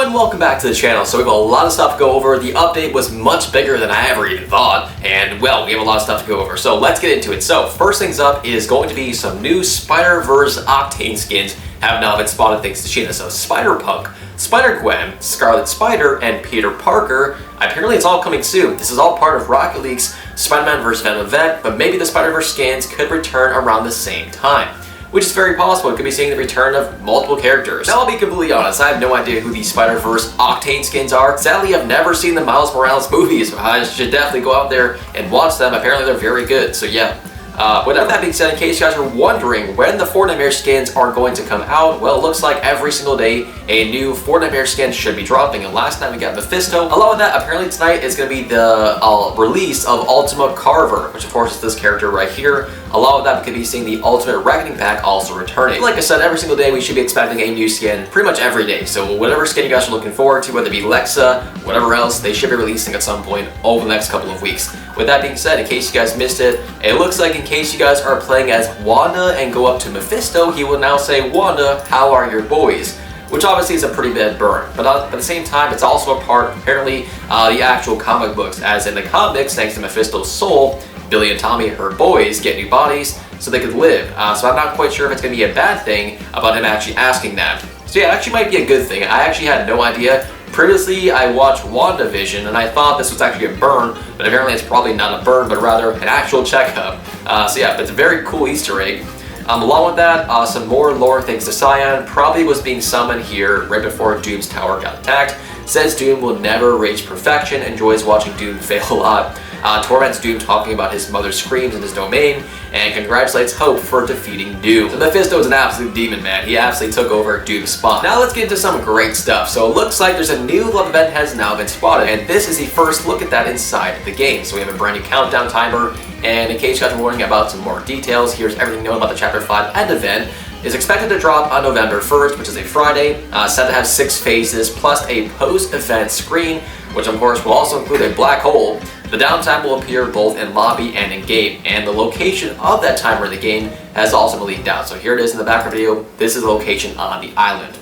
and welcome back to the channel. So we have a lot of stuff to go over. The update was much bigger than I ever even thought, and well, we have a lot of stuff to go over. So let's get into it. So first things up is going to be some new Spider-Verse Octane skins have now been spotted thanks to Sheena. So Spider-Punk, Spider-Gwen, Scarlet Spider, and Peter Parker. Apparently it's all coming soon. This is all part of Rocket League's Spider-Man vs. Venom event, but maybe the Spider-Verse skins could return around the same time, which is very possible. It could be seeing the return of multiple characters. Now, I'll be completely honest, I have no idea who these Spider-Verse Octane skins are. Sadly, I've never seen the Miles Morales movies. I should definitely go out there and watch them. Apparently, they're very good, so yeah. With that being said, in case you guys are wondering when the Fortnitemares skins are going to come out, well, it looks like every single day a new Fortnitemares skin should be dropping. And last time we got Mephisto. Along with that, apparently tonight is going to be the release of Ultima Carver, which of course is this character right here. Along with that, we could be seeing the Ultimate Reckoning Pack also returning. Like I said, every single day we should be expecting a new skin pretty much every day. So whatever skin you guys are looking forward to, whether it be Lexa, whatever else, they should be releasing at some point over the next couple of weeks. With that being said, in case you guys missed it, it looks like in case you guys are playing as Wanda and go up to Mephisto, he will now say, "Wanda, how are your boys?" Which obviously is a pretty bad burn, but at the same time, it's also a part, apparently, the actual comic books, as in the comics, thanks to Mephisto's soul, Billy and Tommy, her boys, get new bodies so they could live. So I'm not quite sure if it's going to be a bad thing about him actually asking that. So yeah, it actually might be a good thing. I actually had no idea. Previously, I watched WandaVision, and I thought this was actually a burn, but apparently it's probably not a burn, but rather an actual checkup. So yeah, it's a very cool Easter egg. Along with that, some more lore thanks to Cyan. Probably was being summoned here right before Doom's tower got attacked. Says Doom will never reach perfection, enjoys watching Doom fail a lot. Torments Doom talking about his mother's screams in his domain, and congratulates Hope for defeating Doom. So Mephisto is an absolute demon, man. He absolutely took over Doom's spot. Now let's get into some great stuff. So it looks like there's a new love event has now been spotted, and this is the first look at that inside the game. So we have a brand new countdown timer, and in case you guys are wondering about some more details, here's everything known about the Chapter 5 end event. Is expected to drop on November 1st, which is a Friday, said to have 6 phases, plus a post-event screen, which of course will also include a black hole. The downtime will appear both in lobby and in game, and the location of that timer in the game has also been leaked out. So here it is in the background video. This is the location on the island.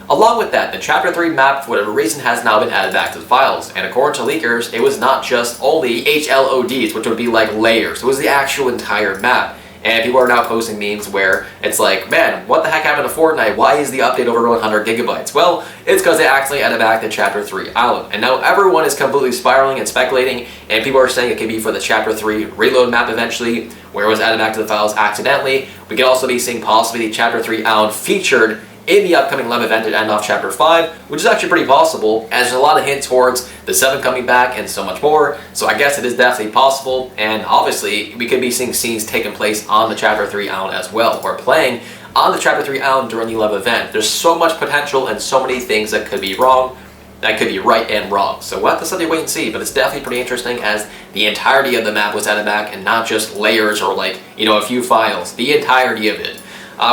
Along with that, the Chapter 3 map, for whatever reason, has now been added back to the files. And according to leakers, it was not just only HLODs, which would be like layers. It was the actual entire map. And people are now posting memes where it's like, man, what the heck happened to Fortnite? Why is the update over 100 gigabytes? Well, it's because they actually added back the Chapter 3 island. And now everyone is completely spiraling and speculating, and people are saying it could be for the Chapter 3 reload map eventually, where it was added back to the files accidentally. We could also be seeing possibly the Chapter 3 island featured in the upcoming Lem event to end off Chapter 5, which is actually pretty possible, as there's a lot of hints towards the 7 coming back and so much more. So I guess it is definitely possible, and obviously we could be seeing scenes taking place on the Chapter 3 island as well, or playing on the Chapter 3 island during the Lem event. There's so much potential and so many things that could be wrong, that could be right and wrong. So we'll have to study, wait and see, but it's definitely pretty interesting as the entirety of the map was added back and not just layers or like, you know, a few files, the entirety of it.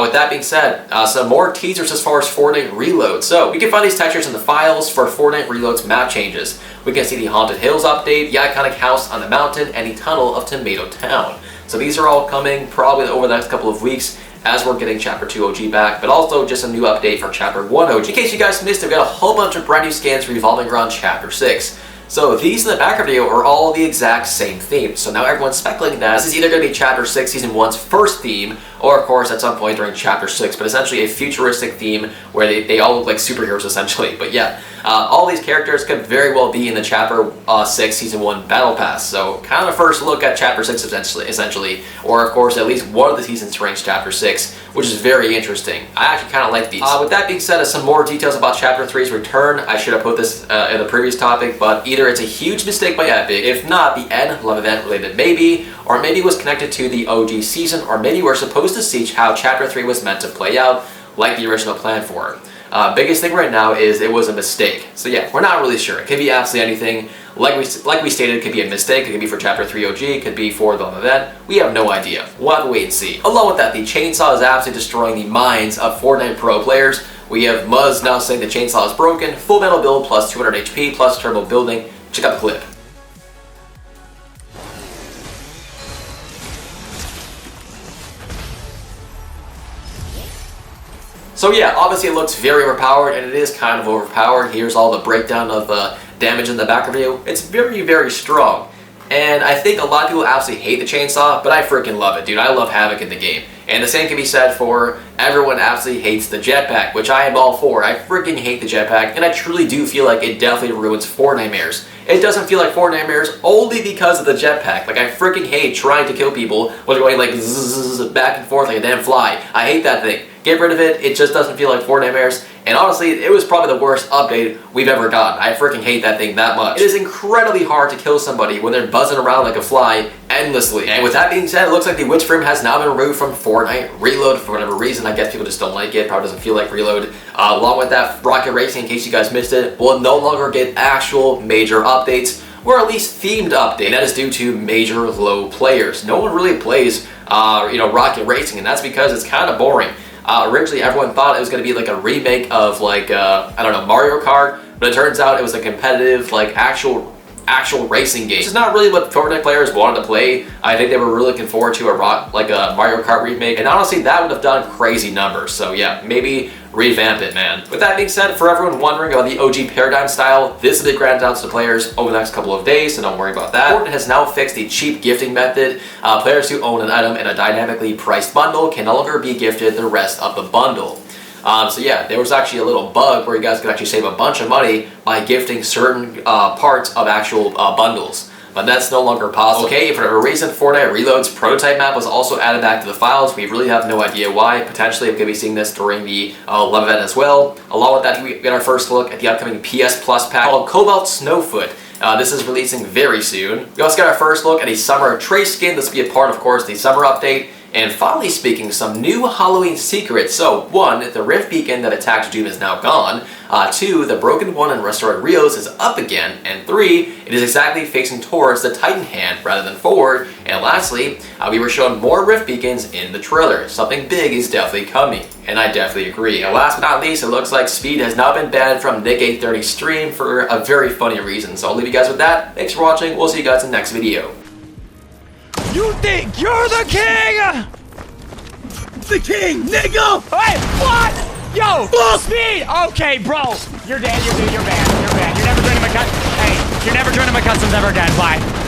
With that being said, some more teasers as far as Fortnite Reload. So we can find these textures in the files for Fortnite Reload's map changes. We can see the Haunted Hills update, the iconic house on the mountain, and the tunnel of Tomato Town. So these are all coming probably over the next couple of weeks as we're getting Chapter 2 OG back, but also just a new update for Chapter 1 OG. In case you guys missed it, we got a whole bunch of brand new skins revolving around Chapter 6. So these in the background video are all the exact same theme. So now everyone's speculating that this is either going to be Chapter 6 Season 1's first theme, or of course at some point during Chapter 6, but essentially a futuristic theme where they all look like superheroes essentially. But yeah, all these characters could very well be in the Chapter 6 Season 1 Battle Pass. So kind of a first look at Chapter 6 essentially, or of course at least one of the seasons to range Chapter 6, which is very interesting. I actually kind of like these. With that being said, some more details about Chapter 3's return. I should have put this in the previous topic, but either it's a huge mistake by Epic, if not the end Love event related maybe, or maybe it was connected to the OG season, or maybe we're supposed to see how Chapter 3 was meant to play out like the original plan for it. Biggest thing right now is it was a mistake. So yeah, we're not really sure. It could be absolutely anything. Like we stated, it could be a mistake. It could be for Chapter 3 OG. It could be for the event. We have no idea. We'll have to wait and see. Along with that, the chainsaw is absolutely destroying the minds of Fortnite Pro players. We have Muzz now saying the chainsaw is broken. Full metal build plus 200 HP plus turbo building. Check out the clip. So yeah, obviously it looks very overpowered, and it is kind of overpowered. Here's all the breakdown of damage in the back review. It's very, very strong. And I think a lot of people absolutely hate the chainsaw, but I freaking love it, dude. I love Havoc in the game. And the same can be said for everyone absolutely hates the jetpack, which I am all for. I freaking hate the jetpack, and I truly do feel like it definitely ruins Fortnitemares. It doesn't feel like Fortnitemares only because of the jetpack. Like, I freaking hate trying to kill people while going like zzz, back and forth like a damn fly. I hate that thing. Get rid of it. It just doesn't feel like Fortnitemares. And honestly, it was probably the worst update we've ever gotten. I freaking hate that thing that much. It is incredibly hard to kill somebody when they're buzzing around like a fly endlessly. And with that being said, it looks like the witch frame has now been removed from Fortnite Reload for whatever reason. I guess people just don't like it. Probably doesn't feel like Reload. Along with that, Rocket Racing, in case you guys missed it, will no longer get actual major updates, or at least themed update. And that is due to major low players. No one really plays, Rocket Racing, and that's because it's kind of boring. Originally, everyone thought it was going to be like a remake of like, Mario Kart, but it turns out it was a competitive, like, actual racing game. This is not really what Fortnite players wanted to play. I think they were really looking forward to a Mario Kart remake, and honestly, that would have done crazy numbers. So yeah, maybe revamp it, man. With that being said, for everyone wondering about the OG Paradig Style, this is the grand announcement to players over the next couple of days, so don't worry about that. Fortnite has now fixed the cheap gifting method. Players who own an item in a dynamically priced bundle can no longer be gifted the rest of the bundle. So yeah, there was actually a little bug where you guys could actually save a bunch of money by gifting certain parts of actual bundles. But that's no longer possible. Okay, for whatever reason, Fortnite Reload's prototype map was also added back to the files. We really have no idea why. Potentially, we could be seeing this during the live event as well. Along with that, we get our first look at the upcoming PS Plus pack called Cobalt Snowfoot. This is releasing very soon. We also got our first look at a summer trace skin. This will be a part, of course, the summer update. And finally speaking, some new Halloween secrets. So, 1, the Rift Beacon that attacked Doom is now gone. 2, the Broken One and Restored Rios is up again. And 3, it is exactly facing towards the Titan hand rather than forward. And lastly, we were shown more Rift Beacons in the trailer. Something big is definitely coming. And I definitely agree. And last but not least, it looks like Speed has now been banned from Nick 830's stream for a very funny reason. So I'll leave you guys with that. Thanks for watching. We'll see you guys in the next video. You think you're the king? The king, nigga! Hey, what? Yo, Speed! Okay, bro. You're dead, you're banned, you're never joining my customs ever again, bye.